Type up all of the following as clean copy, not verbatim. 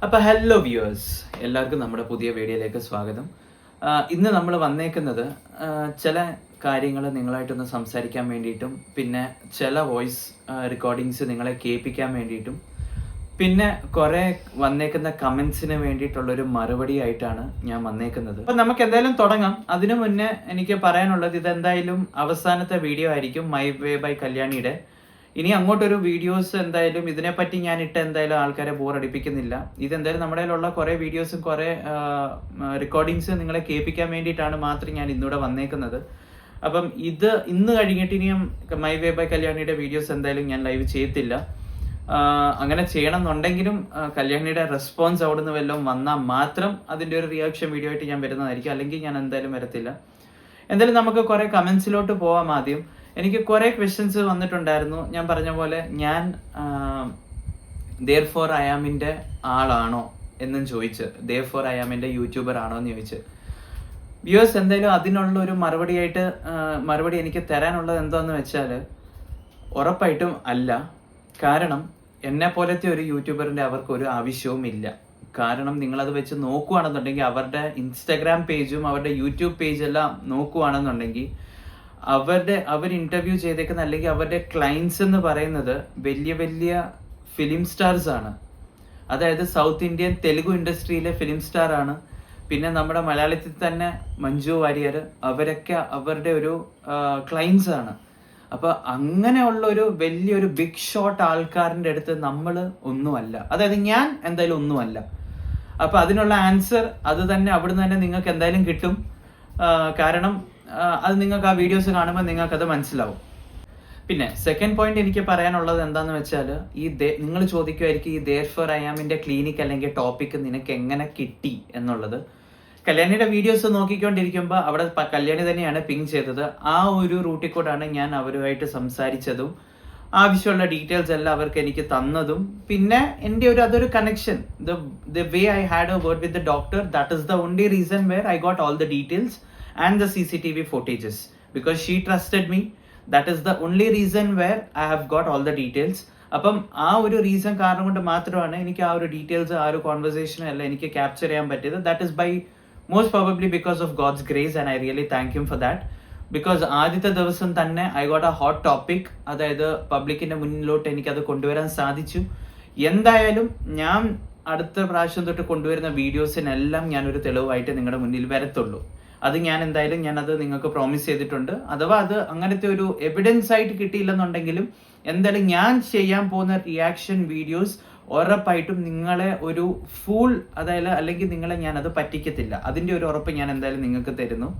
അപ്പോൾ hello viewers, എല്ലാവർക്കും നമ്മുടെ പുതിയ വീഡിയോയിലേക്ക് സ്വാഗതം. ഇന്ന് നമ്മൾ വന്നേക്കുന്നത് ചില കാര്യങ്ങൾ നിങ്ങളായിട്ടൊന്ന് സംസാരിക്കാൻ വേണ്ടിയിട്ടും, പിന്നെ ചില വോയിസ് റെക്കോർഡിങ്സ് നിങ്ങളെ കേൾപ്പിക്കാൻ വേണ്ടിയിട്ടും, പിന്നെ കുറേ വന്നേക്കുന്ന കമൻസിന് വേണ്ടിയിട്ടുള്ളൊരു മറുപടി ആയിട്ടാണ് ഞാൻ വന്നേക്കുന്നത്. അപ്പം നമുക്ക് എന്തായാലും തുടങ്ങാം. അതിനു മുന്നേ എനിക്ക് പറയാനുള്ളത്, ഇതെന്തായാലും അവസാനത്തെ വീഡിയോ ആയിരിക്കും മൈ വേ ബൈ കല്യാണിയുടെ. ഇനി അങ്ങോട്ടൊരു വീഡിയോസ് എന്തായാലും ഇതിനെപ്പറ്റി ഞാൻ എന്തായാലും ആൾക്കാരെ ബോറടിപ്പിക്കുന്നില്ല. ഇതെന്തായാലും നമ്മുടെ കയ്യിലുള്ള കുറേ വീഡിയോസും കുറേ റെക്കോർഡിങ്സ് നിങ്ങളെ കേൾപ്പിക്കാൻ വേണ്ടിയിട്ടാണ് മാത്രം ഞാൻ ഇന്നിവിടെ വന്നേക്കുന്നത്. അപ്പം ഇത് ഇന്ന് കഴിഞ്ഞിട്ട് ഇനിയും മൈ വേ ബൈ കല്യാണിയുടെ വീഡിയോസ് എന്തായാലും ഞാൻ ലൈവ് ചെയ്യത്തില്ല. അങ്ങനെ ചെയ്യണം എന്നുണ്ടെങ്കിലും കല്യാണിയുടെ റെസ്പോൺസ് അവിടെ നിന്ന് വല്ലതും വന്നാൽ മാത്രം അതിൻ്റെ ഒരു റിയാക്ഷൻ വീഡിയോ ആയിട്ട് ഞാൻ വരുന്നതായിരിക്കും, അല്ലെങ്കിൽ ഞാൻ എന്തായാലും വരത്തില്ല. എന്തായാലും നമുക്ക് കുറേ കമൻസിലോട്ട് പോവാം. ആദ്യം എനിക്ക് കുറേ ക്വസ്റ്റ്യൻസ് വന്നിട്ടുണ്ടായിരുന്നു. ഞാൻ പറഞ്ഞ പോലെ ഞാൻ ദെയർഫോർ അയാമിൻ്റെ ആളാണോ എന്നും ചോദിച്ച്, ദെയർഫോർ അയാമിൻ്റെ യൂട്യൂബർ ആണോ എന്ന് ചോദിച്ച്. വ്യൂവേഴ്സ്, എന്തായാലും അതിനുള്ള ഒരു മറുപടി എനിക്ക് തരാനുള്ളത് എന്താണെന്ന് വെച്ചാൽ, ഉറപ്പായിട്ടും അല്ല. കാരണം എന്നെ പോലത്തെ ഒരു യൂട്യൂബറിൻ്റെ അവർക്കൊരു ആവശ്യവും ഇല്ല. കാരണം നിങ്ങളത് വെച്ച് നോക്കുകയാണെന്നുണ്ടെങ്കിൽ, അവരുടെ ഇൻസ്റ്റഗ്രാം പേജും അവരുടെ യൂട്യൂബ് പേജെല്ലാം നോക്കുകയാണെന്നുണ്ടെങ്കിൽ, അവർ ഇന്റർവ്യൂ ചെയ്തേക്കുന്ന അല്ലെങ്കിൽ അവരുടെ ക്ലയൻസ് എന്ന് പറയുന്നത് വലിയ വലിയ ഫിലിം സ്റ്റാർസ് ആണ്. അതായത് സൗത്ത് ഇന്ത്യൻ തെലുഗു ഇൻഡസ്ട്രിയിലെ ഫിലിം സ്റ്റാർ ആണ്. പിന്നെ നമ്മുടെ മലയാളത്തിൽ തന്നെ മഞ്ജു വാര്യർ, അവരൊക്കെ അവരുടെ ഒരു ക്ലയൻസ് ആണ്. അപ്പൊ അങ്ങനെയുള്ള ഒരു വലിയൊരു ബിഗ് ഷോട്ട് ആൾക്കാരുടെ അടുത്ത് നമ്മൾ ഒന്നുമല്ല. അതായത് ഞാൻ എന്തായാലും ഒന്നുമല്ല. അപ്പൊ അതിനുള്ള ആൻസർ അത് തന്നെ അവിടുന്ന് തന്നെ നിങ്ങൾക്ക് എന്തായാലും കിട്ടും. കാരണം അത് നിങ്ങൾക്ക് ആ വീഡിയോസ് കാണുമ്പോൾ നിങ്ങൾക്കത് മനസ്സിലാവും. പിന്നെ സെക്കൻഡ് പോയിന്റ് എനിക്ക് പറയാനുള്ളത് എന്താന്ന് വെച്ചാൽ, നിങ്ങൾ ചോദിക്കുമായിരിക്കും, ഈ ദെയർഫോർ അയാമിന്റെ ക്ലിനിക് അല്ലെങ്കിൽ ടോപ്പിക് നിനക്ക് എങ്ങനെ കിട്ടി എന്നുള്ളത്. കല്യാണിയുടെ വീഡിയോസ് നോക്കിക്കൊണ്ടിരിക്കുമ്പോൾ അവിടെ കല്യാണി തന്നെയാണ് പിങ് ചെയ്തത്. ആ ഒരു റൂട്ടിൽ കൂടാണ് ഞാൻ അവരുമായിട്ട് സംസാരിച്ചതും ആവശ്യമുള്ള ഡീറ്റെയിൽസ് എല്ലാം അവർക്ക് എനിക്ക് തന്നതും. പിന്നെ എൻ്റെ അതൊരു connection, the way I had a word with the doctor, that is the only reason where I got all the details and the CCTV footages, because she trusted me. That is the only reason where I have got all the details. അപ്പം ആ ഒരു reason കാരണം കൊണ്ട് മാത്രമാണ് എനിക്ക് ആ ഒരു details, ആ ഒരു കോൺവെർസേഷൻ എല്ലാം എനിക്ക് ക്യാപ്ചർ ചെയ്യാൻ പറ്റിയത്. That is by most probably because of God's grace, and I really thank you for that. Because ആദ്യത്തെ ദിവസം തന്നെ I got a hot topic, അതായത് പബ്ലിക്കിന്റെ മുന്നിലോട്ട് എനിക്കത് കൊണ്ടുവരാൻ സാധിച്ചു. എന്തായാലും ഞാൻ അടുത്ത പ്രാവശ്യം തൊട്ട് കൊണ്ടുവരുന്ന വീഡിയോസിനെല്ലാം ഞാനൊരു തെളിവായിട്ട് നിങ്ങളുടെ മുന്നിൽ വരത്തുള്ളൂ. അത് ഞാൻ അത് നിങ്ങൾക്ക് പ്രോമിസ് ചെയ്തിട്ടുണ്ട്. അഥവാ അത് അങ്ങനത്തെ ഒരു എവിഡൻസ് ആയിട്ട് കിട്ടിയില്ലെന്നുണ്ടെങ്കിലും, എന്തായാലും ഞാൻ ചെയ്യാൻ പോകുന്ന റിയാക്ഷൻ വീഡിയോസ് ഉറപ്പായിട്ടും നിങ്ങളെ ഒരു ഫൂൾ, അതായത് അല്ലെങ്കിൽ നിങ്ങളെ ഞാനത് പറ്റിക്കത്തില്ല. അതിൻ്റെ ഒരു ഉറപ്പ് ഞാൻ എന്തായാലും നിങ്ങൾക്ക് തരുന്നു.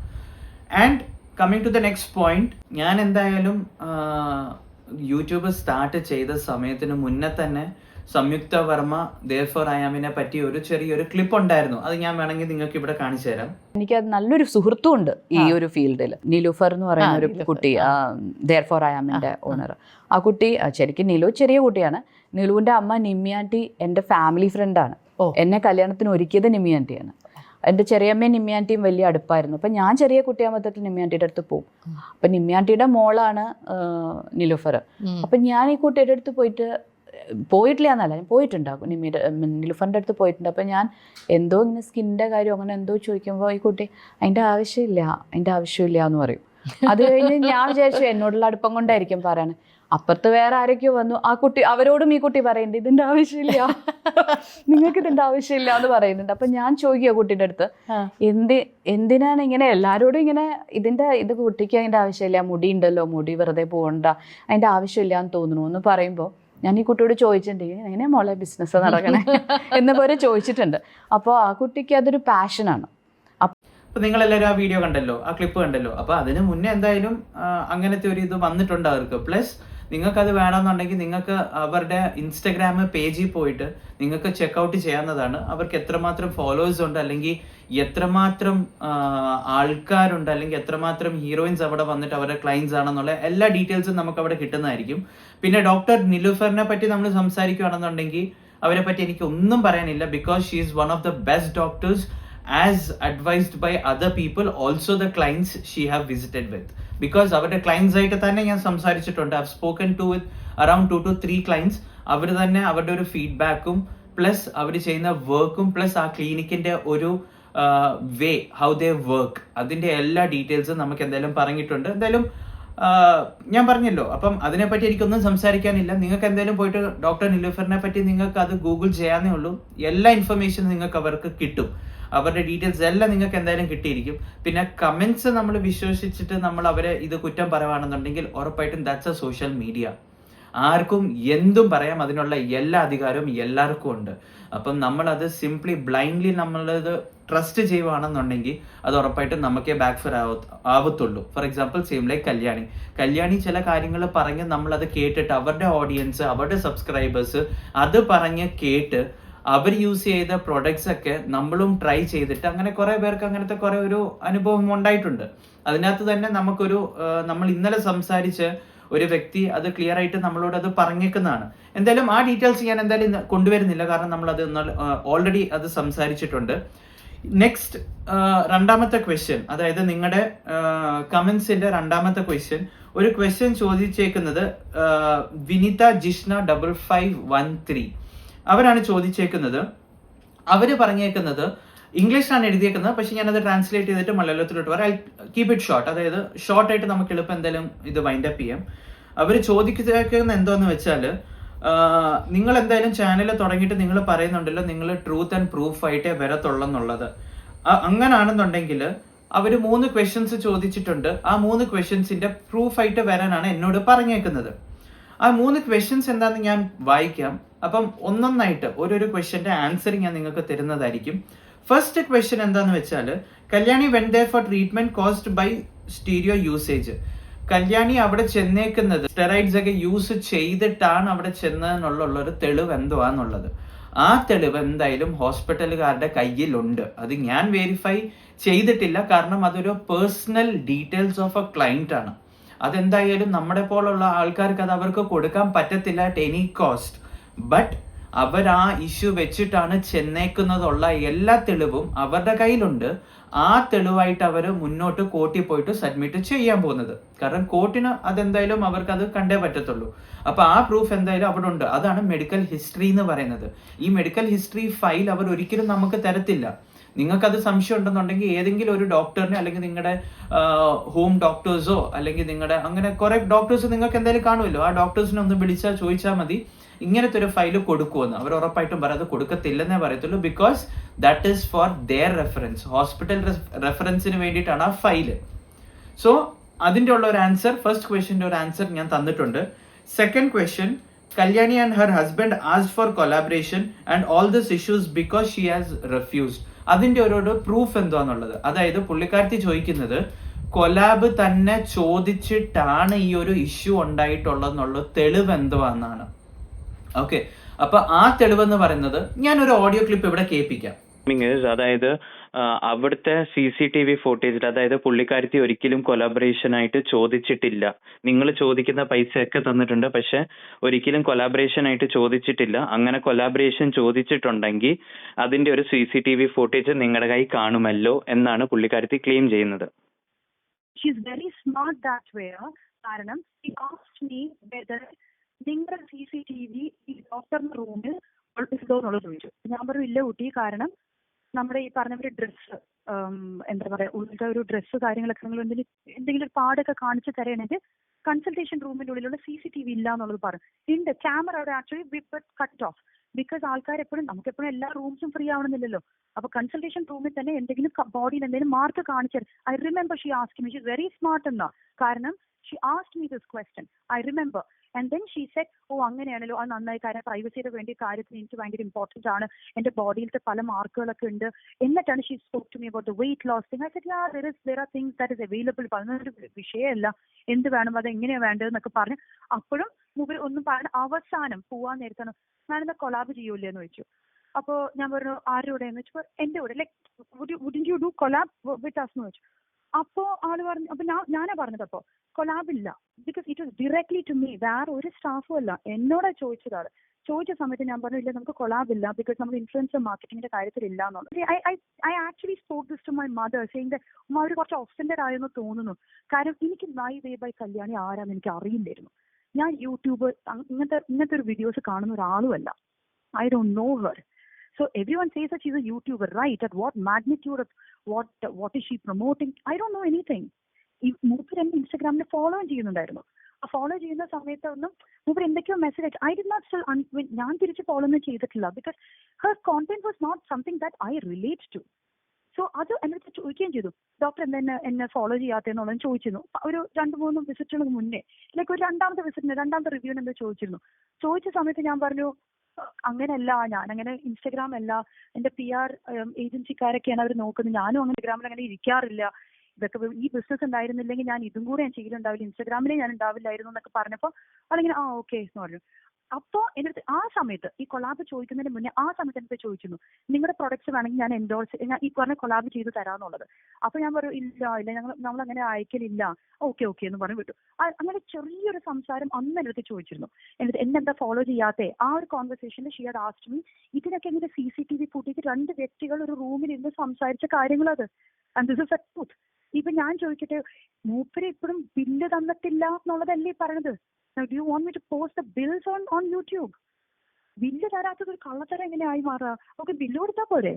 And coming to the next point, ഞാൻ എന്തായാലും യൂട്യൂബ് സ്റ്റാർട്ട് ചെയ്ത സമയത്തിന് മുന്നേ തന്നെ സംയുക്ത വർമ്മ ദെയർഫോർ അയാമിനെ പറ്റി ഒരു ചെറിയൊരു ക്ലിപ്പ് ഉണ്ടായിരുന്നു. അത് ഞാൻ വേണമെങ്കിൽ നിങ്ങൾക്ക് ഇവിടെ കാണിച്ചു തരാം. എനിക്ക് നല്ലൊരു സുഹൃത്തും ഉണ്ട് ഈ ഒരു ഫീൽഡിൽ. നിലൂഫർ എന്ന് പറയുന്ന ഒരു കുട്ടി, ദെയർഫോർ അയാമിന്റെ ഓണർ. ആ കുട്ടി ശരിക്കും നിലു ചെറിയ കുട്ടിയാണ്. നിലുവിന്റെ അമ്മ നിമ്മിയാൻറ്റി എൻ്റെ ഫാമിലി ഫ്രണ്ടാണ്. എന്നെ കല്യാണത്തിന് ഒരുക്കിയത് നിമ്മിയാൻറ്റിയാണ്. എൻ്റെ ചെറിയമ്മയും നിമ്മിയാൻറ്റിയും വലിയ അടുപ്പായിരുന്നു. അപ്പം ഞാൻ ചെറിയ കുട്ടിയാകുമ്പോഴത്തേക്ക് നിമ്മിയാൻറ്റിയുടെ അടുത്ത് പോകും. അപ്പം നിമ്മിയാൻറ്റിയുടെ മോളാണ് നിലൂഫർ. അപ്പം ഞാൻ ഈ കുട്ടിയുടെ അടുത്ത് പോയിട്ടില്ല എന്നല്ല, ഞാൻ പോയിട്ടുണ്ടാകും. നിലുഫറിൻ്റെ അടുത്ത് പോയിട്ടുണ്ട്. അപ്പം ഞാൻ എന്തോ ഇങ്ങനെ സ്കിന്നിൻ്റെ കാര്യം അങ്ങനെ എന്തോ ചോദിക്കുമ്പോൾ ഈ കുട്ടി അതിൻ്റെ ആവശ്യമില്ല എന്ന് പറയും. അത് കഴിഞ്ഞ് ഞാൻ വിചാരിച്ചു എന്നോടുള്ള അടുപ്പം കൊണ്ടായിരിക്കും പറയണത്. അപ്പുറത്ത് വേറെ ആരൊക്കെയോ വന്നു, ആ കുട്ടി അവരോടും ഈ കുട്ടി പറയുന്നുണ്ട് ഇതിൻ്റെ ആവശ്യമില്ല, നിങ്ങൾക്ക് ഇതിൻ്റെ ആവശ്യമില്ല എന്ന് പറയുന്നുണ്ട്. അപ്പം ഞാൻ ചോദിക്കുക കുട്ടീൻ്റെ അടുത്ത്, എന്തിനാണ് ഇങ്ങനെ എല്ലാവരോടും ഇങ്ങനെ ഇത് കുട്ടിക്ക് അതിൻ്റെ ആവശ്യമില്ല, മുടി ഉണ്ടല്ലോ, മുടി വെറുതെ പോകണ്ട, അതിൻ്റെ ആവശ്യമില്ല എന്ന് തോന്നുന്നു എന്ന് പറയുമ്പോൾ ഞാൻ ഈ കുട്ടിയോട് ചോദിച്ചിട്ടുണ്ട്, എങ്ങനെയാ മോളെ ബിസിനസ് നടക്കണേ എന്ന് പോലെ ചോദിച്ചിട്ടുണ്ട്. അപ്പോൾ ആ കുട്ടിക്ക് അതൊരു പാഷനാണ്. അപ്പോൾ നിങ്ങളെല്ലാവരും ആ വീഡിയോ കണ്ടല്ലോ, ആ ക്ലിപ്പ് കണ്ടല്ലോ. അപ്പോൾ അതിന് മുന്നേ എന്തായാലും അങ്ങനത്തെ ഒരു ഇത് വന്നിട്ടുണ്ട് അവർക്ക്. പ്ലസ് നിങ്ങൾക്കത് വേണമെന്നുണ്ടെങ്കിൽ നിങ്ങൾക്ക് അവരുടെ ഇൻസ്റ്റഗ്രാം പേജിൽ പോയിട്ട് നിങ്ങൾക്ക് ചെക്കൗട്ട് ചെയ്യാവുന്നതാണ്. അവർക്ക് എത്രമാത്രം ഫോളോവേഴ്സ് ഉണ്ട്, അല്ലെങ്കിൽ എത്രമാത്രം ആൾക്കാരുണ്ട്, അല്ലെങ്കിൽ എത്രമാത്രം ഹീറോയിൻസ് അവിടെ വന്നിട്ട് അവരുടെ ക്ലയൻസ് ആണെന്നുള്ള എല്ലാ ഡീറ്റെയിൽസും നമുക്ക് അവിടെ കിട്ടുന്നതായിരിക്കും. പിന്നെ ഡോക്ടർ നിലൂഫറിനെ പറ്റി നമ്മൾ സംസാരിക്കുകയാണെന്നുണ്ടെങ്കിൽ അവരെ പറ്റി എനിക്ക് ഒന്നും പറയാനില്ല. Because she is one of the best doctors as advised by other people, also the clients she have visited with. Because അവരുടെ ക്ലയൻസ് ആയിട്ട് തന്നെ ഞാൻ സംസാരിച്ചിട്ടുണ്ട്. I've spoken to with around 2 to 3 clients. അവർ തന്നെ അവരുടെ ഒരു ഫീഡ്ബാക്കും പ്ലസ് അവർ ചെയ്യുന്ന വർക്കും പ്ലസ് ആ ക്ലിനിക്കിന്റെ ഒരു വേ ഹൗ ദേ വർക്ക് അതിന്റെ എല്ലാ ഡീറ്റെയിൽസും നമുക്ക് എന്തായാലും പറഞ്ഞിട്ടുണ്ട്. എന്തായാലും ഞാൻ പറഞ്ഞല്ലോ, അപ്പം അതിനെപ്പറ്റി എനിക്കൊന്നും സംസാരിക്കാനില്ല. നിങ്ങൾക്ക് എന്തായാലും പോയിട്ട് ഡോക്ടർ നിലൂഫറിനെ പറ്റി നിങ്ങൾക്ക് അത് ഗൂഗിൾ ചെയ്യാനേ ഉള്ളൂ. എല്ലാ ഇൻഫർമേഷനും നിങ്ങൾക്ക് അവർക്ക് കിട്ടും. അവരുടെ ഡീറ്റെയിൽസ് എല്ലാം നിങ്ങൾക്ക് എന്തായാലും കിട്ടിയിരിക്കും. പിന്നെ കമന്റ്സ് നമ്മൾ വിശ്വസിച്ചിട്ട് നമ്മൾ അവരെ ഇത് കുറ്റം പറയുകയാണെന്നുണ്ടെങ്കിൽ ഉറപ്പായിട്ടും ദാറ്റ്സ് എ സോഷ്യൽ മീഡിയ. ആർക്കും എന്തും പറയാം, അതിനുള്ള എല്ലാ അധികാരവും എല്ലാവർക്കും ഉണ്ട്. അപ്പം നമ്മളത് സിംപ്ലി ബ്ലൈൻഡ്ലി നമ്മളത് ട്രസ്റ്റ് ചെയ്യുവാണെന്നുണ്ടെങ്കിൽ അത് ഉറപ്പായിട്ടും നമുക്കേ ബാക്ക് ഫയർ ആവത്തുള്ളൂ. For example same like Kalyani ചില കാര്യങ്ങൾ പറഞ്ഞ് നമ്മളത് കേട്ടിട്ട് അവരുടെ ഓഡിയൻസ്, അവരുടെ സബ്സ്ക്രൈബേഴ്സ് അത് പറഞ്ഞ് കേട്ട് അവർ യൂസ് ചെയ്ത പ്രൊഡക്ട്സ് ഒക്കെ നമ്മളും ട്രൈ ചെയ്തിട്ട് അങ്ങനെ കുറെ പേർക്ക് അങ്ങനത്തെ കുറെ ഒരു അനുഭവം ഉണ്ടായിട്ടുണ്ട്. അതിനകത്ത് തന്നെ നമുക്കൊരു നമ്മൾ ഇന്നലെ സംസാരിച്ച് ഒരു വ്യക്തി അത് ക്ലിയർ ആയിട്ട് നമ്മളോട് അത് പറഞ്ഞേക്കുന്നതാണ്. എന്തായാലും ആ ഡീറ്റെയിൽസ് ഞാൻ എന്തായാലും കൊണ്ടുവരുന്നില്ല, കാരണം നമ്മൾ അത് ഓൾറെഡി അത് സംസാരിച്ചിട്ടുണ്ട്. നെക്സ്റ്റ് രണ്ടാമത്തെ ക്വസ്റ്റ്യൻ, അതായത് നിങ്ങളുടെ കമന്റ്സിന്റെ രണ്ടാമത്തെ ക്വസ്റ്റ്യൻ, ഒരു ക്വസ്റ്റ്യൻ ചോദിച്ചേക്കുന്നത് വിനിത ജിഷ്ണ 5513 അവരാണ് ചോദിച്ചേക്കുന്നത്. അവര് പറഞ്ഞേക്കുന്നത് ഇംഗ്ലീഷിലാണ് എഴുതിയേക്കുന്നത്, പക്ഷെ ഞാനത് ട്രാൻസ്ലേറ്റ് ചെയ്തിട്ട് മലയാളത്തിലോട്ട് വരാം. ഐ കീപ് ഇറ്റ് ഷോർട്ട്, അതായത് ഷോർട്ട് ആയിട്ട് നമുക്ക് എളുപ്പം എന്തായാലും ഇത് വൈൻഡ് അപ്പ് ചെയ്യാം. അവർ ചോദിച്ചേക്കുന്നത് എന്തോന്ന് വെച്ചാൽ, നിങ്ങൾ എന്തായാലും ചാനൽ തുടങ്ങിയിട്ട് നിങ്ങൾ പറയുന്നുണ്ടല്ലോ നിങ്ങൾ ട്രൂത്ത് ആൻഡ് പ്രൂഫ് ആയിട്ടേ വരത്തുള്ളെന്നുള്ളത്. അങ്ങനാണെന്നുണ്ടെങ്കിൽ അവർ 3 ക്വസ്റ്റ്യൻസ് ചോദിച്ചിട്ടുണ്ട്. ആ 3 ക്വസ്റ്റ്യൻസിന്റെ പ്രൂഫ് ആയിട്ട് വരാനാണ് എന്നോട് പറഞ്ഞേക്കുന്നത്. ആ 3 ക്വസ്റ്റ്യൻസ് എന്താണെന്ന് ഞാൻ വായിക്കാം. അപ്പം ഒന്നൊന്നായിട്ട് ഓരോരോ ക്വസ്റ്റ്യന്റെ ആൻസർ ഞാൻ നിങ്ങൾക്ക് തരുന്നതായിരിക്കും. ഫസ്റ്റ് ക്വസ്റ്റ്യൻ എന്താന്ന് വെച്ചാൽ, Kalyani when they for treatment caused by stereo usage. Kalyani അവിടെ ചെന്നേക്കുന്നത് സ്റ്റെറോയിഡ്സ് ഒക്കെ യൂസ് ചെയ്തിട്ടാണ് അവിടെ ചെന്നതെന്നുള്ള ഒരു തെളിവ് എന്തുവാന്നുള്ളത്. ആ തെളിവ് എന്തായാലും ഹോസ്പിറ്റലുകാരുടെ കയ്യിലുണ്ട്. അത് ഞാൻ വെരിഫൈ ചെയ്തിട്ടില്ല, കാരണം അതൊരു personal details of A client ആണ്. അതെന്തായാലും നമ്മുടെ പോലുള്ള ആൾക്കാർക്ക് അത് അവർക്ക് കൊടുക്കാൻ പറ്റത്തില്ല അറ്റ് എനി കോസ്റ്റ്. ബട്ട് അവർ ആ ഇഷ്യൂ വെച്ചിട്ടാണ് ചെന്നേക്കുന്നതുള്ള എല്ലാ തെളിവും അവരുടെ കയ്യിലുണ്ട്. ആ തെളിവായിട്ട് അവർ മുന്നോട്ട് കോർട്ടിൽ പോയിട്ട് സബ്മിറ്റ് ചെയ്യാൻ പോകുന്നത്. കാരണം കോർട്ടിന് അതെന്തായാലും അവർക്ക് അത് കണ്ടേ പറ്റത്തുള്ളൂ. അപ്പൊ ആ പ്രൂഫ് എന്തായാലും അവിടെ ഉണ്ട്. അതാണ് മെഡിക്കൽ ഹിസ്റ്ററി എന്ന് പറയുന്നത്. ഈ മെഡിക്കൽ ഹിസ്റ്ററി ഫയൽ അവർ ഒരിക്കലും നമുക്ക് തരത്തില്ല. നിങ്ങൾക്കത് സംശയം ഉണ്ടെന്നുണ്ടെങ്കിൽ ഏതെങ്കിലും ഒരു ഡോക്ടറിനെ, അല്ലെങ്കിൽ നിങ്ങളുടെ ഹോം ഡോക്ടേഴ്സോ, അല്ലെങ്കിൽ നിങ്ങളുടെ അങ്ങനെ കുറെ ഡോക്ടേഴ്സ് നിങ്ങൾക്ക് എന്തായാലും കാണുമല്ലോ, ആ ഡോക്ടേഴ്സിനെ ഒന്ന് വിളിച്ചാൽ ചോദിച്ചാൽ മതി ഇങ്ങനത്തെ ഒരു ഫയൽ കൊടുക്കുമെന്ന്. അവർ ഉറപ്പായിട്ടും പറയാതെ കൊടുക്കത്തില്ലെന്നേ പറയത്തുള്ളൂ. Because that is for their reference, hospital റെഫറൻസിന് വേണ്ടിയിട്ടാണ് ആ ഫയല്. സോ അതിൻ്റെ ഉള്ള ഒരു ആൻസർ, ഫസ്റ്റ് ക്വസ്റ്റ്യൻ്റെ ഒരു ആൻസർ ഞാൻ തന്നിട്ടുണ്ട്. Second question, Kalyani and her husband asked four collaboration and all this issues because she has refused. അതിന്റെ ഒരു പ്രൂഫ് എന്താന്നുള്ളത്, അതായത് പുള്ളിക്കാരത്തി ചോദിക്കുന്നത് കൊലാബ് തന്നെ ചോദിച്ചിട്ടാണ് ഈ ഒരു ഇഷ്യൂ ഉണ്ടായിട്ടുള്ളതെന്നുള്ള തെളിവ് എന്തുവാന്നാണ്. ഓക്കെ, അപ്പൊ ആ തെളിവെന്ന് പറയുന്നത് ഞാനൊരു ഓഡിയോ ക്ലിപ്പ് ഇവിടെ കേൾപ്പിക്കാം. അതായത് അവിടുത്തെ CCTV ഫുട്ടേജിൽ, അതായത് പുള്ളിക്കാരത്തി ഒരിക്കലും കൊലാബറേഷൻ ആയിട്ട് ചോദിച്ചിട്ടില്ല. നിങ്ങൾ ചോദിക്കുന്ന പൈസയൊക്കെ തന്നിട്ടുണ്ട്, പക്ഷെ ഒരിക്കലും കൊലാബറേഷൻ ആയിട്ട് ചോദിച്ചിട്ടില്ല. അങ്ങനെ കൊലാബറേഷൻ ചോദിച്ചിട്ടുണ്ടെങ്കിൽ അതിന്റെ ഒരു CCTV ഫുട്ടേജ് നിങ്ങളുടെ കൈ കാണുമല്ലോ എന്നാണ് പുള്ളിക്കാരത്തി ക്ലെയിം ചെയ്യുന്നത്. കാരണം നിങ്ങളുടെ CCTV ഈ ഡോക്ടറിന്റെ റൂമിൽ ഉണ്ടോന്നുള്ളത് ചോദിച്ചു. ഞാൻ പറഞ്ഞു ഇല്ല കുട്ടി, കാരണം നമ്മുടെ ഈ പറഞ്ഞ ഡ്രസ്സ്, എന്താ പറയാ, ഉള്ളിലത്തെ ഒരു ഡ്രസ്സ് കാര്യങ്ങളൊക്കെ നിങ്ങൾ എന്തെങ്കിലും ഒരു പാടൊക്കെ കാണിച്ചു തരണമെങ്കിൽ കൺസൾട്ടേഷൻ റൂമിന്റെ ഉള്ളിലുള്ള CCTV ഇല്ല എന്നുള്ളത് പറഞ്ഞു. ഉണ്ട്, ക്യാമറ അവിടെ ആക്ച്വലി കട്ട് ഓഫ്. ബിക്കോസ് ആൾക്കാർ എപ്പോഴും, നമുക്കെപ്പോഴും എല്ലാ റൂംസും ഫ്രീ ആവണമെന്നില്ലല്ലോ. അപ്പൊ കൺസൾട്ടേഷൻ റൂമിൽ തന്നെ എന്തെങ്കിലും ബോഡിയിൽ എന്തെങ്കിലും മാർക്ക് കാണിച്ചാൽ, I remember she asked me, she is very smart എന്നാ, കാരണം she asked me this question, I remember. And then she said, ഓ അങ്ങനെയാണല്ലോ, അത് നന്നായി, കാരണം പ്രൈവസിയുടെ വേണ്ടി കാര്യത്തിന് എനിക്ക് ഭയങ്കര ഇമ്പോർട്ടന്റ് ആണ്, എന്റെ ബോഡിയിലത്തെ പല മാർക്കുകളൊക്കെ ഉണ്ട്. എന്നിട്ടാണ് she spoke to me about the weight loss thing. I said yeah, there are things that is available. പറഞ്ഞൊരു വിഷയമല്ല, എന്ത് വേണം, അത് എങ്ങനെയാണ് വേണ്ടതെന്നൊക്കെ പറഞ്ഞു. അപ്പോഴും മുമ്പിൽ ഒന്നും പറഞ്ഞ അവസാനം പോവാൻ നേരത്താണ് ഞാനെന്താ കൊളാബ് ചെയ്യൂലേ എന്ന് ചോദിച്ചു. അപ്പോൾ ഞാൻ പറഞ്ഞു ആരുടെ കൂടെ എന്ന് വെച്ചപ്പോൾ എന്റെ കൂടെ, like wouldn't you do collab with us എന്ന് ചോദിച്ചു. അപ്പോ ആള് പറഞ്ഞു, അപ്പൊ ഞാനാ പറഞ്ഞത്, അപ്പോ കൊളാബില്ല, because it was directly to me, വേറെ ഒരു സ്റ്റാഫും അല്ല, എന്നോടാ ചോദിച്ചതാണ്. ചോദിച്ച സമയത്ത് ഞാൻ പറഞ്ഞു ഇല്ല, നമുക്ക് കൊളാബില്ല, ബിക്കോസ് നമ്മൾ ഇൻഫ്ലുവൻസർ മാർക്കറ്റിംഗിന്റെ കാര്യത്തിൽ ഇല്ല എന്നുള്ളത്. I actually spoke this to my mother, saying അവർ കുറച്ച് ഒഫൻഡഡ് ആയെന്ന് തോന്നുന്നു. കാരണം എനിക്ക് മൈ വേ ബൈ കല്യാണി ആരാന്ന് എനിക്ക് അറിയില്ലായിരുന്നു. ഞാൻ യൂട്യൂബ് ഇങ്ങനത്തെ ഒരു വീഡിയോസ് കാണുന്ന ഒരാളുമല്ല. I don't know her. So everyone says that she's a YouTuber, right? At what magnitude of what is she promoting? I don't know anything. ഈ മൂപ്പർ എന്നെ ഇൻസ്റ്റാഗ്രാമിൽ ഫോളോ ചെയ്യുന്നുണ്ടായിരുന്നു. ആ ഫോളോ ചെയ്യുന്ന സമയത്തൊന്നും മൂപ്പർ എന്തൊക്കെയോ മെസ്സേജ് അയച്ചു. ഐ ഡിഡ് നോട്ട് സ്റ്റിൽ, ഞാൻ തിരിച്ച് ഫോളോ ഒന്നും ചെയ്തിട്ടില്ല. Because her content was not something that I relate to. So അത് എന്നെ ചോദിക്കുകയും ചെയ്തു, ഡോക്ടർ എന്താ എന്നെ ഫോളോ ചെയ്യാത്തതെന്നുള്ളത് ചോദിച്ചിരുന്നു. ഒരു 2-3 വിസിറ്റുകൾക്ക് മുന്നേ, ലൈക്ക് ഒരു രണ്ടാമത്തെ റിവ്യൂവിന് എന്താ ചോദിച്ചിരുന്നു. ചോദിച്ച സമയത്ത് ഞാൻ പറഞ്ഞു, അങ്ങനെയല്ല, ഞാനങ്ങനെ ഇൻസ്റ്റഗ്രാം അല്ല, എന്റെ PR ഏജൻസിക്കാരൊക്കെയാണ് അവർ നോക്കുന്നത്, ഞാനും അങ്ങനെ ഇൻസ്റ്റഗ്രാമിൽ അങ്ങനെ ഇരിക്കാറില്ല, ഇതൊക്കെ ഈ ബിസിനസ് ഉണ്ടായിരുന്നില്ലെങ്കിൽ ഞാൻ ഇതും കൂടെ ഞാൻ ചെയ്യലുണ്ടാവില്ല, ഇൻസ്റ്റഗ്രാമിലേ ഞാൻ ഉണ്ടാവില്ലായിരുന്നു എന്നൊക്കെ പറഞ്ഞപ്പോൾ അതിങ്ങനെ ഓക്കെ എന്ന് പറഞ്ഞു. അപ്പോൾ എൻ്റെ അടുത്ത് ആ സമയത്ത് ഈ കൊളാബ് ചോദിക്കുന്നതിന് മുന്നേ ആ സമയത്ത് എനിക്ക് ചോദിച്ചിരുന്നു, നിങ്ങളുടെ പ്രൊഡക്ട്സ് വേണമെങ്കിൽ ഞാൻ ഞാൻ ഈ പറഞ്ഞ കൊളാബ് ചെയ്ത് തരാമെന്നുള്ളത്. അപ്പോൾ ഞാൻ പറഞ്ഞു ഇല്ല നമ്മൾ അങ്ങനെ അയക്കലില്ല, ഓക്കെ എന്ന് പറഞ്ഞു വിട്ടു. അങ്ങനെ ചെറിയൊരു സംസാരം അന്ന് എൻ്റെ അടുത്ത് ചോദിച്ചിരുന്നു, എന്നിട്ട് എന്നെന്താ ഫോളോ ചെയ്യാത്തേ. ആ ഒരു കോൺവെർസേഷനിൽ ഷീ ഹാഡ് ആസ്ക്ഡ് മീ. ഇതിനൊക്കെ എങ്ങനെ CCTV ഫുട്ടേജ്, 2 വ്യക്തികൾ ഒരു റൂമിൽ ഇരുന്ന് സംസാരിച്ച കാര്യങ്ങളത്. And this is a truth. ഇപ്പൊ ഞാൻ ചോദിക്കട്ടെ, മൂപ്പര് ഇപ്പോഴും ബില്ല് തന്നിട്ടില്ല എന്നുള്ളതല്ലേ പറയണത്. Now, do you want me to post the bills on YouTube? Bill തരാത്തത് ഒരു കള്ളത്തരം എങ്ങനെയായി മാറുക? ഓക്കെ, ബില്ല് കൊടുത്താൽ പോരെ.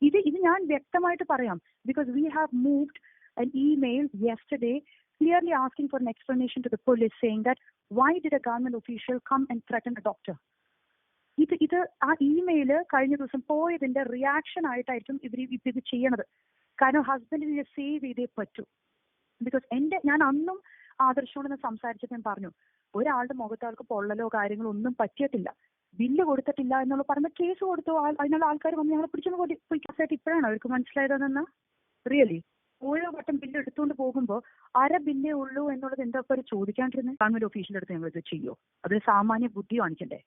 ഇത് ഞാൻ വ്യക്തമായിട്ട് പറയാം. Because we have moved an email yesterday clearly asking for an explanation to the police saying that why did a government official come and threaten a doctor? ഇത് ആ ഇമെയില് കഴിഞ്ഞ ദിവസം പോയതിന്റെ റിയാക്ഷൻ ആയിട്ടായിരിക്കും ഇത് ചെയ്യണത്. കാരണം ഹസ്ബൻഡിനെ സേവ് ചെയ്തേ പറ്റൂ. ബിക്കോസ് ഞാൻ അന്നും ആദർശോടെന്ന് സംസാരിച്ചപ്പോൾ ഞാൻ പറഞ്ഞു, ഒരാളുടെ മുഖത്ത് ആൾക്ക് പൊള്ളലോ കാര്യങ്ങളോ ഒന്നും പറ്റിയിട്ടില്ല, ബില്ല് കൊടുത്തിട്ടില്ല എന്നുള്ള പറഞ്ഞ കേസ് കൊടുത്തു. അതിനുള്ള ആൾക്കാർ വന്ന് ഞങ്ങളെ പിടിച്ചൊന്ന് പോയി കേസായിട്ട് ഇപ്പോഴാണ് അവർക്ക് മനസ്സിലായതെന്ന്. റിയലി ഓരോ വട്ടം ബില്ല് എടുത്തുകൊണ്ട് പോകുമ്പോൾ അര ബില്ലേ ഉള്ളൂ എന്നുള്ളത് എന്താ അവർ ചോദിക്കാണ്ടിരുന്നത്? ഗവൺമെന്റ് ഓഫീഷ്യലിന്റെ അടുത്ത് ഞങ്ങൾ ഇത് ചെയ്യോ? അതൊരു സാമാന്യ ബുദ്ധി കാണിക്കണ്ടേ?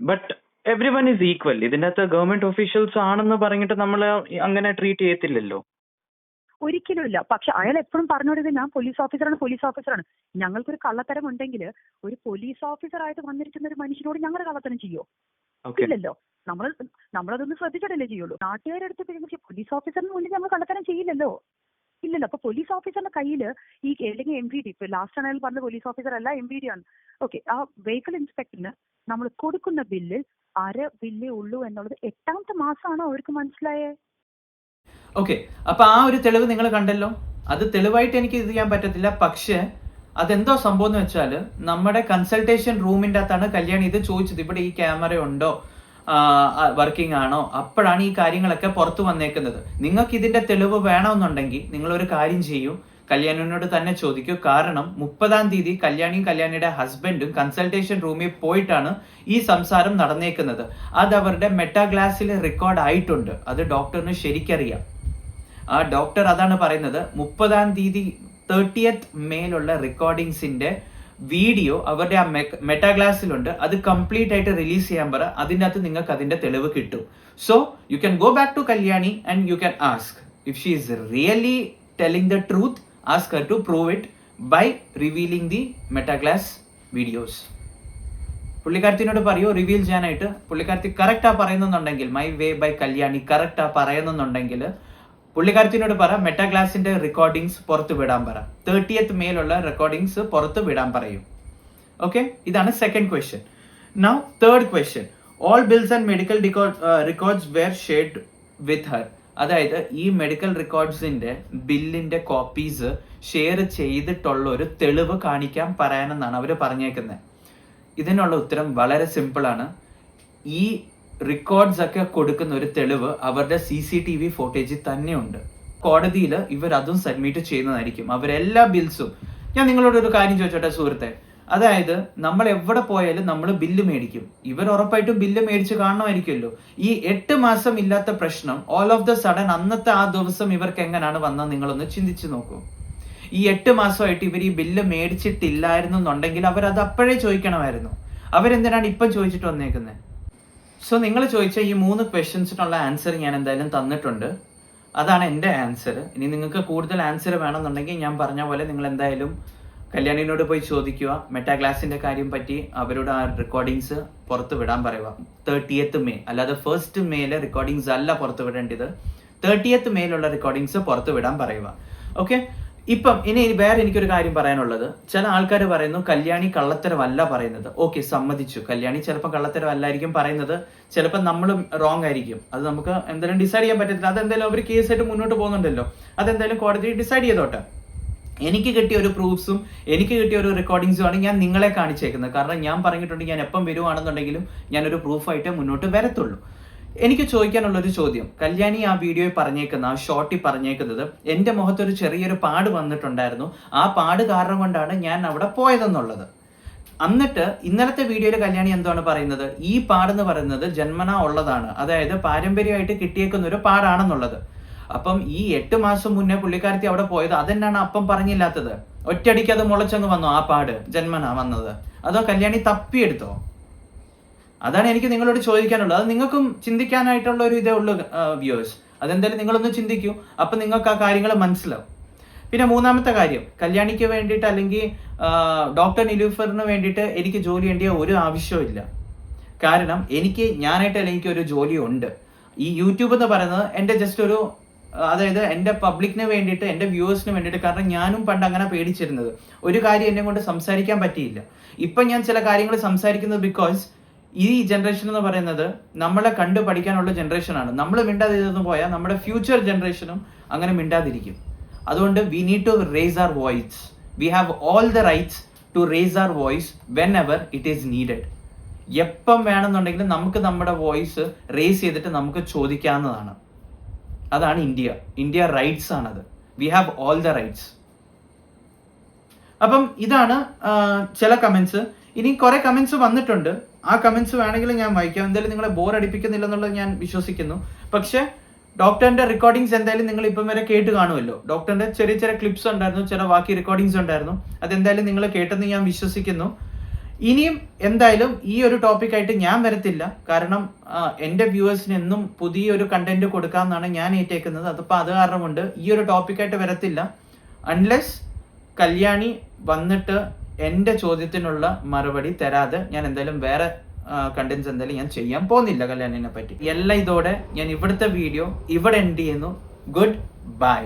But everyone is equal. ഇതിനകത്ത് ഗവൺമെന്റ് ഒഫീഷ്യൽസ് ആണെന്ന് പറഞ്ഞിട്ട് നമ്മൾ അങ്ങനെ ട്രീറ്റ് ചെയ്യത്തില്ലല്ലോ. ഒരിക്കലും ഇല്ല. പക്ഷെ അയാൾ എപ്പോഴും പറഞ്ഞോടത് ഞാൻ പോലീസ് ഓഫീസറാണ്. ഞങ്ങൾക്കൊരു കള്ളത്തരം ഉണ്ടെങ്കിൽ ഒരു പോലീസ് ഓഫീസറായിട്ട് വന്നിരിക്കുന്ന ഒരു മനുഷ്യനോട് ഞങ്ങൾ കള്ളത്തരം ചെയ്യോ? ഇല്ലല്ലോ. നമ്മളതൊന്നും ശ്രദ്ധിച്ചിട്ടല്ലേ ചെയ്യുള്ളൂ. നാട്ടുകാരെടുത്ത് പോലീസ് ഓഫീസറിന് മുന്നിൽ നമ്മൾ കള്ളത്തരം ചെയ്യില്ലല്ലോ. ഇല്ലല്ലോ. അപ്പൊ പോലീസ് ഓഫീസറിന്റെ കയ്യിൽ ഈ അല്ലെങ്കിൽ MVD, ഇപ്പൊ ലാസ്റ്റ് ആണ് അയാൾ പറഞ്ഞ പോലീസ് ഓഫീസർ അല്ല MVD ആണ്. ഓക്കെ, ആ വെഹിക്കിൾ ഇൻസ്പെക്ടറിന് നമ്മൾ കൊടുക്കുന്ന ബില്ലിൽ അര ബില്ലേ ഉള്ളൂ എന്നുള്ളത് 8ാമത്തെ മാസമാണോ അവർക്ക് മനസ്സിലായേ? ഓക്കെ, അപ്പൊ ആ ഒരു തെളിവ് നിങ്ങൾ കണ്ടല്ലോ. അത് തെളിവായിട്ട് എനിക്ക് ഇത് ചെയ്യാൻ പറ്റത്തില്ല. പക്ഷെ അതെന്തോ സംഭവം എന്ന് വെച്ചാൽ, നമ്മുടെ കൺസൾട്ടേഷൻ റൂമിൻ്റെ അകത്താണ് കല്യാണി ഇത് ചോദിച്ചത്, ഇവിടെ ഈ ക്യാമറ ഉണ്ടോ, വർക്കിംഗ് ആണോ. അപ്പോഴാണ് ഈ കാര്യങ്ങളൊക്കെ പുറത്തു വന്നേക്കുന്നത്. നിങ്ങൾക്ക് ഇതിന്റെ തെളിവ് വേണമെന്നുണ്ടെങ്കിൽ നിങ്ങളൊരു കാര്യം ചെയ്യൂ, കല്യാണിനോട് തന്നെ ചോദിക്കൂ. കാരണം 30-ാം തീയതി കല്യാണിയും കല്യാണിയുടെ ഹസ്ബൻഡും കൺസൾട്ടേഷൻ റൂമിൽ പോയിട്ടാണ് ഈ സംസാരം നടന്നേക്കുന്നത്. അത് അവരുടെ മെറ്റാഗ്ലാസിൽ റെക്കോർഡ് ആയിട്ടുണ്ട്. അത് ഡോക്ടറിന് ശരിക്കറിയാം. ആ ഡോക്ടർ അതാണ് പറയുന്നത്, 30-ാം തീയതി 30th മേലുള്ള റെക്കോർഡിങ്സിന്റെ വീഡിയോ അവരുടെ ആ മെറ്റാഗ്ലാസിലുണ്ട്. അത് കംപ്ലീറ്റ് ആയിട്ട് റിലീസ് ചെയ്യാൻ പറ. അതിൻ്റെ അകത്ത് നിങ്ങൾക്ക് അതിന്റെ തെളിവ് കിട്ടും. So you can go back to Kalyani and you can ask if she is really telling the truth. Ask her to prove it by revealing the metaglass videos. പുള്ളിക്കാരത്തിനോട് പറയോ റിവീൽ ചെയ്യാനായിട്ട്. പുള്ളിക്കാരത്തി കറക്റ്റാ പറയുന്നുണ്ടെങ്കിൽ, മൈ വേ ബൈ കല്യാണി കറക്റ്റാ പറയുന്നുണ്ടെങ്കിൽ പുള്ളിക്കാരത്തിനോട് പറ മെറ്റാഗ്ലാസിന്റെ റെക്കോർഡിങ്സ് പുറത്ത് വിടാൻ പറ. 30th മേലുള്ള റെക്കോർഡിങ്സ് പുറത്ത് വിടാൻ പറയും. ഓക്കെ, ഇതാണ് second question. Now third question, all bills and medical records were shared with her. അതായത് ഈ മെഡിക്കൽ റെക്കോർഡ്സിന്റെ ബില്ലിന്റെ കോപ്പീസ് ഷെയർ ചെയ്തിട്ടുള്ള ഒരു തെളിവ് കാണിക്കാൻ പറയാനെന്നാണ് അവർ പറഞ്ഞേക്കുന്നത്. ഇതിനുള്ള ഉത്തരം വളരെ സിമ്പിളാണ്. ഈ റെക്കോർഡ്സ് ഒക്കെ കൊടുക്കുന്ന ഒരു തെളിവ് അവരുടെ CCTV ഫോട്ടേജിൽ തന്നെയുണ്ട്. കോടതിയിൽ ഇവർ അതും സബ്മിറ്റ് ചെയ്യുന്നതായിരിക്കും, അവരെല്ലാ ബിൽസും. ഞാൻ നിങ്ങളോട് ഒരു കാര്യം ചോദിച്ചോട്ടെ സുഹൃത്തെ, അതായത് നമ്മൾ എവിടെ പോയാലും നമ്മൾ ബില്ല് മേടിക്കും. ഇവർ ഉറപ്പായിട്ടും ബില്ല് മേടിച്ച് കാണണമായിരിക്കുമല്ലോ. ഈ 8 മാസം ഇല്ലാത്ത പ്രശ്നം ഓൾ ഓഫ് ദ സഡൻ അന്നത്തെ ആ ദിവസം ഇവർക്ക് എങ്ങനെയാണ് വന്നത് നിങ്ങളൊന്ന് ചിന്തിച്ചു നോക്കൂ. ഈ 8 മാസമായിട്ട് ഇവർ ഈ ബില്ല് മേടിച്ചിട്ടില്ലായിരുന്നു എന്നുണ്ടെങ്കിൽ അവരത് അപ്പോഴേ ചോദിക്കണമായിരുന്നു. അവരെന്തിനാണ് ഇപ്പം ചോദിച്ചിട്ട് വന്നേക്കുന്നത്? സോ നിങ്ങൾ ചോദിച്ച ഈ 3 ക്വസ്റ്റ്യൻസിനുള്ള ആൻസർ ഞാൻ എന്തായാലും തന്നിട്ടുണ്ട്. അതാണ് എൻ്റെ ആൻസർ. ഇനി നിങ്ങൾക്ക് കൂടുതൽ ആൻസർ വേണമെന്നുണ്ടെങ്കിൽ ഞാൻ പറഞ്ഞ പോലെ നിങ്ങൾ എന്തായാലും കല്യാണിനോട് പോയി ചോദിക്കുക. മെറ്റാഗ്ലാസിന്റെ കാര്യം പറ്റി അവരോട് ആ റെക്കോർഡിങ്സ് പുറത്ത് വിടാൻ പറയുക. 30th May, അല്ലാതെ 1st May റെക്കോർഡിങ്സ് അല്ല പുറത്ത് വിടേണ്ടത്. 30th May റെക്കോർഡിങ്സ് പുറത്ത് വിടാൻ പറയുക. ഓക്കെ, ഇപ്പം ഇനി വേറെ എനിക്കൊരു കാര്യം പറയാനുള്ളത്, ചില ആൾക്കാർ പറയുന്നു കല്യാണി കള്ളത്തരമല്ല പറയുന്നത്. ഓക്കെ, സമ്മതിച്ചു, കല്യാണി ചിലപ്പോൾ കള്ളത്തരമല്ലായിരിക്കും പറയുന്നത്, ചിലപ്പോൾ നമ്മളും റോങ് ആയിരിക്കും. അത് നമുക്ക് എന്തായാലും ഡിസൈഡ് ചെയ്യാൻ പറ്റത്തില്ല. അതെന്തായാലും അവർ കേസായിട്ട് മുന്നോട്ട് പോകുന്നുണ്ടല്ലോ, അതെന്തായാലും കോടതി ഡിസൈഡ് ചെയ്തോട്ടെ. എനിക്ക് കിട്ടിയ ഒരു പ്രൂഫ്സും എനിക്ക് കിട്ടിയ ഒരു റെക്കോർഡിങ്സും ആണ് ഞാൻ നിങ്ങളെ കാണിച്ചേക്കുന്നത്. കാരണം ഞാൻ പറഞ്ഞിട്ടുണ്ട് ഞാൻ എപ്പം വരുവാണെന്നുണ്ടെങ്കിലും ഞാനൊരു പ്രൂഫായിട്ട് മുന്നോട്ട് വരത്തുള്ളൂ. എനിക്ക് ചോദിക്കാനുള്ളൊരു ചോദ്യം, കല്യാണി ആ വീഡിയോയിൽ പറഞ്ഞേക്കുന്ന, ആ ഷോർട്ടിൽ പറഞ്ഞേക്കുന്നത് എൻ്റെ മുഖത്തൊരു ചെറിയൊരു പാട് വന്നിട്ടുണ്ടായിരുന്നു, ആ പാട് കാരണം കൊണ്ടാണ് ഞാൻ അവിടെ പോയതെന്നുള്ളത്. എന്നിട്ട് ഇന്നലത്തെ വീഡിയോയിൽ കല്യാണി എന്താണ് പറയുന്നത്, ഈ പാടെന്ന് പറയുന്നത് ജന്മനാ ഉള്ളതാണ്, അതായത് പാരമ്പര്യമായിട്ട് കിട്ടിയേക്കുന്ന ഒരു പാടാണെന്നുള്ളത്. അപ്പം ഈ 8 മാസം മുന്നേ പുള്ളിക്കാരത്തി അവിടെ പോയത് അതെന്നാണ് അപ്പം പറഞ്ഞില്ലാത്തത്? ഒറ്റയടിക്ക് അത് മുളച്ചങ്ങ് വന്നോ ആ പാട് ജന്മനാ വന്നത്? അതോ കല്യാണി തപ്പിയെടുത്തോ? അതാണ് എനിക്ക് നിങ്ങളോട് ചോദിക്കാനുള്ളത്. അത് നിങ്ങൾക്കും ചിന്തിക്കാനായിട്ടുള്ള ഒരു ഇതേ ഉള്ളൂ വ്യൂവേഴ്സ്. അതെന്തായാലും നിങ്ങളൊന്ന് ചിന്തിക്കൂ, അപ്പൊ നിങ്ങൾക്ക് ആ കാര്യങ്ങൾ മനസ്സിലാവും. പിന്നെ മൂന്നാമത്തെ കാര്യം, കല്യാണിക്ക് വേണ്ടിയിട്ട് അല്ലെങ്കിൽ ഡോക്ടർ നിലൂഫറിന് വേണ്ടിയിട്ട് എനിക്ക് ജോലി ചെയ്യേണ്ട ഒരു ആവശ്യമില്ല. കാരണം ഞാനായിട്ട് അല്ലെങ്കിൽ ഒരു ജോലി ഉണ്ട്. ഈ യൂട്യൂബ് എന്ന് പറയുന്നത് എൻ്റെ ജസ്റ്റ് ഒരു, അതായത് എൻ്റെ പബ്ലിക്കിന് വേണ്ടിയിട്ട്, എൻ്റെ വ്യൂവേഴ്സിന് വേണ്ടിയിട്ട്. കാരണം ഞാനും പണ്ട് അങ്ങനെ പേടിച്ചിരുന്നത്, ഒരു കാര്യം എന്നെ കൊണ്ട് സംസാരിക്കാൻ പറ്റിയില്ല. ഇപ്പം ഞാൻ ചില കാര്യങ്ങൾ സംസാരിക്കുന്നത് ബിക്കോസ് ഈ ജനറേഷൻ എന്ന് പറയുന്നത് നമ്മളെ കണ്ടു പഠിക്കാനുള്ള ജനറേഷനാണ്. നമ്മൾ മിണ്ടാതിരുന്നു പോയാൽ നമ്മുടെ ഫ്യൂച്ചർ ജനറേഷനും അങ്ങനെ മിണ്ടാതിരിക്കും. അതുകൊണ്ട് we need to raise our voice. We have all the rights to raise our voice whenever it is needed. എപ്പം വേണമെന്നുണ്ടെങ്കിലും നമുക്ക് നമ്മുടെ വോയിസ് റേസ് ചെയ്തിട്ട് നമുക്ക് ചോദിക്കാവുന്നതാണ്. അതാണ് ഇന്ത്യ റൈറ്റ്സ് ആണത്. V have all the rights. അപ്പം ഇതാണ് ചില കമന്റ്സ്. ഇനി കുറെ കമന്റ്സ് വന്നിട്ടുണ്ട്, ആ കമന്റ്സ് വേണമെങ്കിൽ ഞാൻ വായിക്കാം. എന്തായാലും നിങ്ങളെ ബോർ അടിപ്പിക്കുന്നില്ലെന്നുള്ളത് ഞാൻ വിശ്വസിക്കുന്നു. പക്ഷെ ഡോക്ടറിന്റെ റെക്കോർഡിങ്സ് എന്തായാലും നിങ്ങൾ ഇപ്പം വരെ കേട്ട് കാണുമല്ലോ. ഡോക്ടറിന്റെ ചെറിയ ചെറിയ ക്ലിപ്സ് ഉണ്ടായിരുന്നു, ചില ബാക്കി റെക്കോർഡിങ്സ് ഉണ്ടായിരുന്നു. അതെന്തായാലും നിങ്ങൾ കേട്ടെന്ന് ഞാൻ വിശ്വസിക്കുന്നു. ഇനിയും എന്തായാലും ഈ ഒരു ടോപ്പിക്കായിട്ട് ഞാൻ വരത്തില്ല. കാരണം എൻ്റെ വ്യൂവേഴ്സിന് എന്നും പുതിയൊരു കണ്ടന്റ് കൊടുക്കാമെന്നാണ് ഞാൻ ഏറ്റേക്കുന്നത്. അതിപ്പോൾ അത് കാരണം കൊണ്ട് ഈ ഒരു ടോപ്പിക്കായിട്ട് വരത്തില്ല. അൺലെസ് കല്യാണി വന്നിട്ട് എൻ്റെ ചോദ്യത്തിനുള്ള മറുപടി തരാതെ ഞാൻ എന്തായാലും വേറെ കണ്ടന്റ്സ് എന്തായാലും ഞാൻ ചെയ്യാൻ പോകുന്നില്ല കല്യാണിനെ പറ്റി. എല്ലാം ഇതോടെ ഞാൻ ഇവിടുത്തെ വീഡിയോ ഇവിടെ എൻഡ് ചെയ്യുന്നു. Good bye.